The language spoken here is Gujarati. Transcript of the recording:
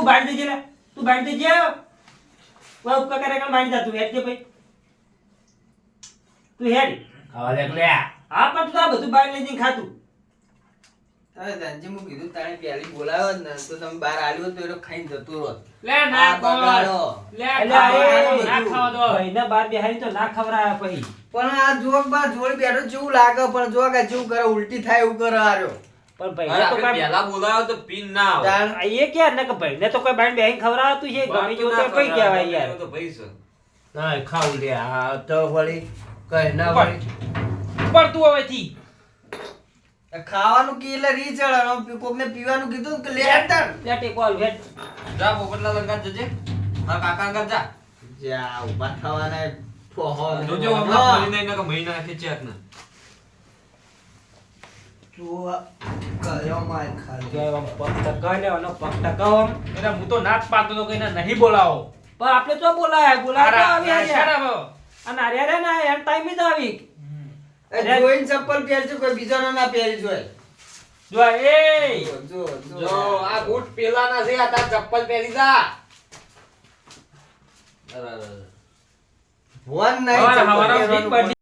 બાંધી દેજે લે તું બાંધી દેજે વા ઉપકા કરે કામ બાંધી જા તું હેડ જે ભાઈ તું હેડ ખાવા દે લે હા પણ તું આ બધું બાંધી લઈને ખાતું અરે ધનજી હું કીધું તાણે પેલી બોલાવ્યો જ ને તો તમે બહાર આલ્યો તો એનો ખાઈને જતો રહો લે ના બગાડો લે ના ખાવા દો ભાઈને બાર બેહારી તો ના ખવરાય પછી પણ આ જોક બા જોડ બેઠો જેવું લાગે પણ જો કે જેવું કરે ઉલટી થાય એવું કરે આર્યો પણ ભાઈને તો કઈ પેલા બોલાયો તો પીન ના આવે તાણ એ કે ને કે ભાઈને તો કોઈ બાંધી બેહીને ખવરાવતું છે ગમે જો તો કઈ કહેવાય યાર તો ભાઈ છે ના ખાવ લે આ તો વળી કઈ ના વળી પડતું હવેથી ખાવાનું કી એટલે રી ચડે કોકને પીવાનું કીધું કે લે હેડ લે ટેકો આલ હેડ જા પોપટલા લંગા જજે હા કાકા લંગા જા જા ઉભા થવાના ફોહો જોજો હમણાં ફરી નહીં કે મહિના ખેંચ્યા ને જો કયો માર ખાલી કે આમ પગ ટકા લેવાનો પગ ટકાવો એટલે હું તો નાચ પાડતો તો કઈને નહીં બોલાવો પણ આપણે તો બોલાય બોલાય આવી શરાબ અને અરે અરે ના એન ટાઈમ જ આવી જોઈન ચપ્પલ પહેરજો કોઈ બીજાનો ના પહેરી જોય જો એ જો જો આ બૂટ પેલા ના છે આ તાર ચપ્પલ પહેરી જા અરે વન નહીં હવારે ચપ્પલ હવારે પહેરવાનું ફીટ